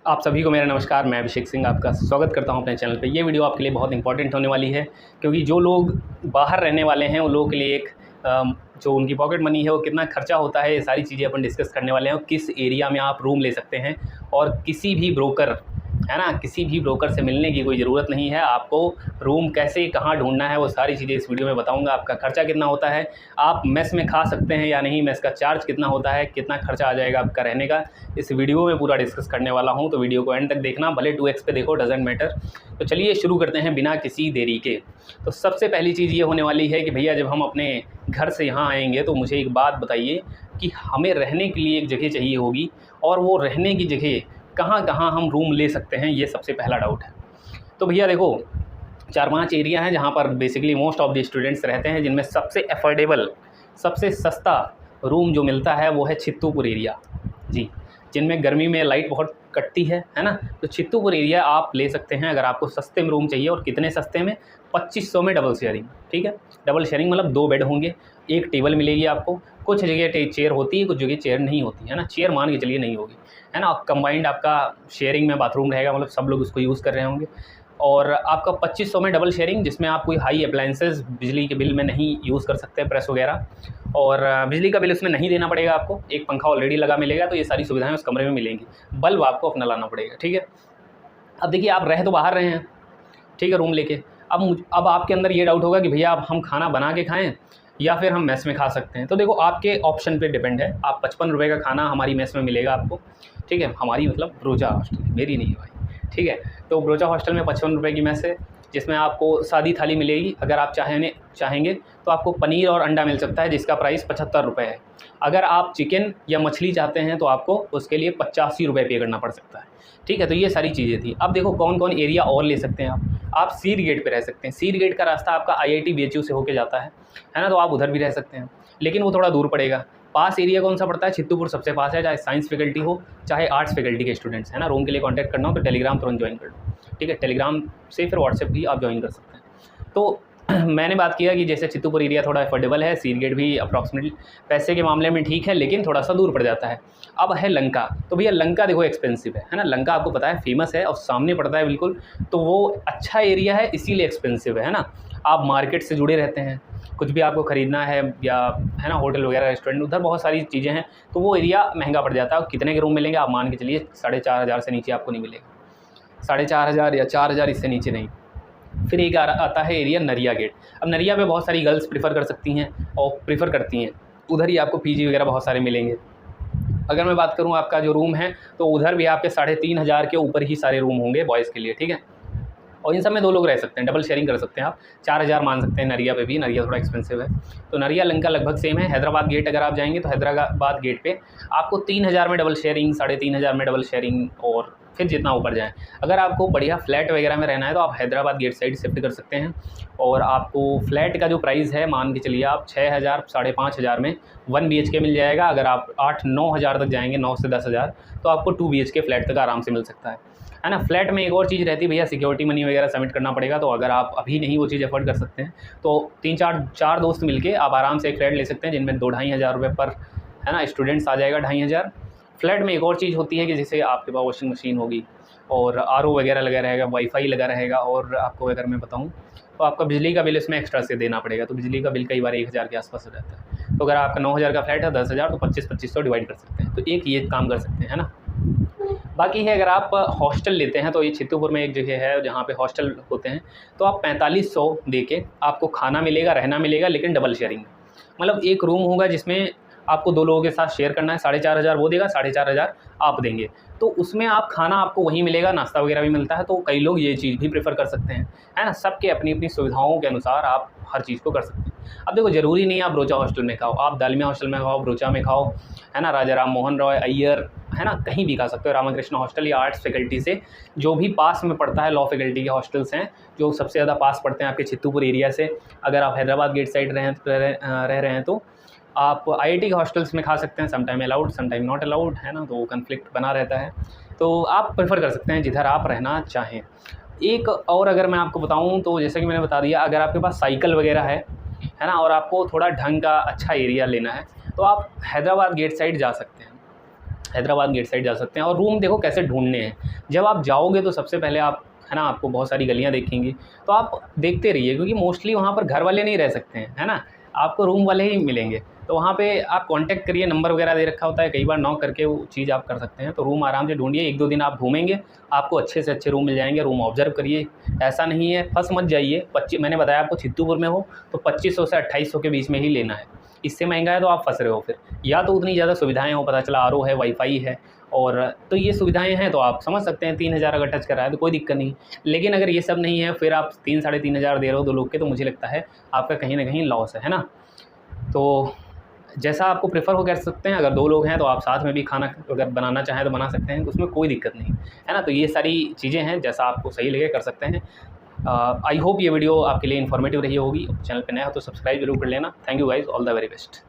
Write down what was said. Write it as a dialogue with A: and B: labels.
A: आप सभी को मेरा नमस्कार। मैं अभिषेक सिंह आपका स्वागत करता हूं अपने चैनल पे। ये वीडियो आपके लिए बहुत इंपॉर्टेंट होने वाली है क्योंकि जो लोग बाहर रहने वाले हैं उन लोगों के लिए एक जो उनकी पॉकेट मनी है वो कितना खर्चा होता है, ये सारी चीज़ें अपन डिस्कस करने वाले हैं। और किस एरिया में आप रूम ले सकते हैं और किसी भी ब्रोकर है ना, किसी भी ब्रोकर से मिलने की कोई ज़रूरत नहीं है। आपको रूम कैसे कहाँ ढूंढना है वो सारी चीज़ें इस वीडियो में बताऊंगा। आपका खर्चा कितना होता है, आप मेस में खा सकते हैं या नहीं, मेस का चार्ज कितना होता है, कितना खर्चा आ जाएगा आपका रहने का, इस वीडियो में पूरा डिस्कस करने वाला हूं। तो वीडियो को एंड तक देखना, भले 2x पे देखो, डजेंट मैटर। तो चलिए शुरू करते हैं बिना किसी देरी के। तो सबसे पहली चीज़ ये होने वाली है कि भैया जब हम अपने घर से यहाँ आएंगे तो मुझे एक बात बताइए कि हमें रहने के लिए एक जगह चाहिए होगी, और वो रहने की जगह कहाँ कहाँ हम रूम ले सकते हैं, ये सबसे पहला डाउट है। तो भैया देखो, 4-5 एरिया हैं जहाँ पर basically most of the students रहते हैं, जिनमें सबसे अफोर्डेबल, सबसे सस्ता रूम जो मिलता है वो है चित्तूपुर एरिया जी, जिनमें गर्मी में लाइट बहुत कटती है ना। तो चित्तूपुर एरिया आप ले सकते हैं अगर आपको सस्ते में रूम चाहिए। और कितने सस्ते में? 2500 में डबल शेयरिंग। ठीक है, डबल शेयरिंग मतलब 2 बेड होंगे, एक टेबल मिलेगी आपको, कुछ जगह चेयर होती है, कुछ जगह चेयर नहीं होती है ना, चेयर मान के चलिए नहीं होगी है ना। कंबाइंड आपका शेयरिंग में बाथरूम रहेगा, मतलब सब लोग उसको यूज़ कर रहे होंगे। और आपका 2500 में डबल शेयरिंग, जिसमें आप कोई हाई अप्लायंसेस बिजली के बिल में नहीं यूज़ कर सकते, प्रेस वगैरह, और बिजली का बिल उसमें नहीं देना पड़ेगा आपको। एक पंखा ऑलरेडी लगा मिलेगा, तो ये सारी सुविधाएं उस कमरे में मिलेंगी। बल्ब आपको अपना लाना पड़ेगा। ठीक है, अब देखिए आप रह तो बाहर रहे हैं, ठीक है, रूम लेके। अब आपके अंदर ये डाउट होगा कि भैया अब हम खाना बना के खाएँ या फिर हम मेस में खा सकते हैं। तो देखो आपके ऑप्शन पे डिपेंड है। आप 55 रुपये का खाना हमारी मेस में मिलेगा आपको। ठीक है, हमारी मतलब ब्रोचा हॉस्टल, मेरी नहीं है भाई। ठीक है, तो ब्रोचा हॉस्टल में 55 रुपये की मेस है, जिसमें आपको सादी थाली मिलेगी। अगर आप चाहेंगे तो आपको पनीर और अंडा मिल सकता है, जिसका प्राइस 75 रुपये है। अगर आप चिकन या मछली चाहते हैं तो आपको उसके लिए 85 रुपये पे करना पड़ सकता है। ठीक है, तो ये सारी चीज़ें थी। अब देखो कौन कौन एरिया और ले सकते हैं आप सीर गेट पे रह सकते हैं। सीर गेट का रास्ता आपका IIT BHU से होके जाता है ना, तो आप उधर भी रह सकते हैं, लेकिन वो थोड़ा दूर पड़ेगा। पास एरिया कौन सा पड़ता है? चित्तूपुर सबसे पास है, चाहे साइंस फैकल्टी हो चाहे आर्ट्स फैकल्टी के स्टूडेंट्स है ना। रूम के लिए कांटेक्ट करना हो तो टेलीग्राम तुरंत ज्वाइन कर लो। ठीक है, टेलीग्राम से फिर व्हाट्सएप भी आप ज्वाइन कर सकते हैं। तो मैंने बात किया कि जैसे चित्तूपुर एरिया थोड़ा अफोर्डेबल है, सीर गेट भी अप्रॉक्सीमेटली पैसे के मामले में ठीक है, लेकिन थोड़ा सा दूर पड़ जाता है। अब है लंका। तो भैया लंका देखो एक्सपेंसिव है ना, लंका आपको पता है फेमस है और सामने पड़ता है बिल्कुल, तो वो अच्छा एरिया है, इसीलिए एक्सपेंसिव है ना। आप मार्केट से जुड़े रहते हैं, कुछ भी आपको ख़रीदना है या है ना, होटल वगैरह, रेस्टोरेंट, उधर बहुत सारी चीज़ें हैं, तो वो एरिया महंगा पड़ जाता है। और कितने के रूम मिलेंगे आप मान के चलिए 4500 से नीचे आपको नहीं मिलेगा, 4500 या 4000, इससे नीचे नहीं। फिर एक आता है एरिया नरिया गेट। अब नरिया पे बहुत सारी गर्ल्स प्रीफर कर सकती हैं और प्रीफर करती हैं, उधर ही आपको PG वगैरह बहुत सारे मिलेंगे। अगर मैं बात करूँ आपका जो रूम है, तो उधर भी आपके 3500 के ऊपर ही सारे रूम होंगे बॉयज़ के लिए। ठीक है, और इन सब में 2 लोग रह सकते हैं, डबल शेयरिंग कर सकते हैं आप। 4000 मान सकते हैं नरिया पे भी, नरिया थोड़ा एक्सपेंसिव है। तो नरिया लंका लगभग सेम है। हैदराबाद गेट अगर आप जाएंगे तो हैदराबाद गेट पे आपको 3000 में डबल शेयरिंग, 3500 में डबल शेयरिंग, और फिर जितना ऊपर जाएँ। अगर आपको बढ़िया फ्लैट वगैरह में रहना है तो आप हैदराबाद गेट साइड शिफ्ट कर सकते हैं। और आपको फ्लैट का जो प्राइस है मान के चलिए आप 6000, 5500 में 1 BHK मिल जाएगा। अगर आप 8-9 हज़ार तक जाएंगे, 9 से 10 हज़ार, तो आपको 2 BHK फ्लैट तक आराम से मिल सकता है ना। फ्लैट में एक और चीज़ रहती है भैया, सिक्योरिटी मनी वगैरह सबमिट करना पड़ेगा। तो अगर आप अभी नहीं वो चीज़ अफोर्ड कर सकते हैं तो 3-4 दोस्त मिलके आप आराम से एक फ्लैट ले सकते हैं, जिनमें 2-2.5 हज़ार रुपये पर है ना स्टूडेंट्स आ जाएगा, 2,500। फ्लैट में एक और चीज़ होती है कि जैसे आपके पास वॉशिंग मशीन होगी और RO वगैरह लगा रहेगा, वाईफाई लगा रहेगा, और आपको अगर मैं बताऊँ तो आपका बिजली का बिल इसमें एक्स्ट्रा से देना पड़ेगा। तो बिजली का बिल कई बार 1000 के आसपास हो जाता है। तो अगर आपका 9000 का फ्लैट है, 10,000, तो 25-2500 डिवाइड कर सकते हैं। तो एक ये काम कर सकते हैं ना। बाकी है अगर आप हॉस्टल लेते हैं तो ये चित्तूपुर में एक जगह है जहाँ पे हॉस्टल होते हैं, तो आप 4500 दे के आपको खाना मिलेगा, रहना मिलेगा, लेकिन डबल शेयरिंग। मतलब एक रूम होगा जिसमें आपको 2 लोगों के साथ शेयर करना है। 4500 वो देगा, 4500 आप देंगे, तो उसमें आप खाना आपको वहीं मिलेगा, नाश्ता वगैरह भी मिलता है। तो कई लोग ये चीज़ भी प्रेफर कर सकते हैं, है ना। सबके अपनी अपनी सुविधाओं के अनुसार आप हर चीज़ को कर सकते हैं। अब देखो ज़रूरी नहीं है आप ब्रोचा हॉस्टल में खाओ, आप दालमिया हॉस्टल में खाओ, ब्रोचा में खाओ, है ना, राजा राम मोहन रॉय अय्यर, है ना, कहीं भी खा सकते हो। रामकृष्ण हॉस्टल या आर्ट्स फैकल्टी से जो भी पास में पड़ता है, लॉ फैकल्टी के हॉस्टल्स हैं जो सबसे ज़्यादा पास पड़ते हैं आपके चित्तूपुर एरिया से। अगर आप हैदराबाद गेट साइड रह रहे हैं तो आप IIT के हॉस्टल्स में खा सकते हैं। Sometime allowed, sometime not allowed, है ना, तो कन्फ्लिक्ट बना रहता है। तो आप प्रेफर कर सकते हैं जिधर आप रहना चाहें। एक और अगर मैं आपको बताऊं तो जैसा कि मैंने बता दिया, अगर आपके पास साइकिल वगैरह है ना, और आपको थोड़ा ढंग का अच्छा एरिया लेना है, तो आप हैदराबाद गेट साइड जा सकते हैं। हैदराबाद गेट साइड जा सकते हैं। और रूम देखो कैसे ढूंढने हैं, जब आप जाओगे तो सबसे पहले आप है ना, आपको बहुत सारी गलियाँ देखेंगी, तो आप देखते रहिए, क्योंकि मोस्टली वहाँ पर घर वाले नहीं रह सकते हैं, है ना, आपको रूम वाले ही मिलेंगे। तो वहाँ पे आप कांटेक्ट करिए, नंबर वगैरह दे रखा होता है, कई बार नॉक करके वो चीज़ आप कर सकते हैं। तो रूम आराम से ढूंढिए, 1-2 दिन आप घूमेंगे, आपको अच्छे से अच्छे रूम मिल जाएंगे। रूम ऑब्जर्व करिए, ऐसा नहीं है फंस मत जाइए। मैंने बताया आपको चित्तूपुर में हो तो 2500 से 2800 के बीच में ही लेना है, इससे महंगा है तो आप फंस रहे हो फिर। या तो उतनी ज़्यादा सुविधाएँ हो, पता चला RO है, वाईफाई है, और तो ये सुविधाएं हैं तो आप समझ सकते हैं 3000 अगर टच कर रहा है तो कोई दिक्कत नहीं। लेकिन अगर ये सब नहीं है, फिर आप 3-3.5 दे रहे हो 2 लोग के, तो मुझे लगता है आपका कहीं ना कहीं लॉस है ना। तो जैसा आपको प्रेफर हो कर सकते हैं, अगर 2 लोग हैं तो आप साथ में भी खाना अगर बनाना चाहें तो बना सकते हैं, उसमें कोई दिक्कत नहीं है ना। तो ये सारी चीज़ें हैं, जैसा आपको सही लगे कर सकते हैं। आई होप ये वीडियो आपके लिए इन्फॉर्मेटिव रही होगी। चैनल पर नया हो तो सब्सक्राइब जरूर कर लेना। Thank you guys, all the very best.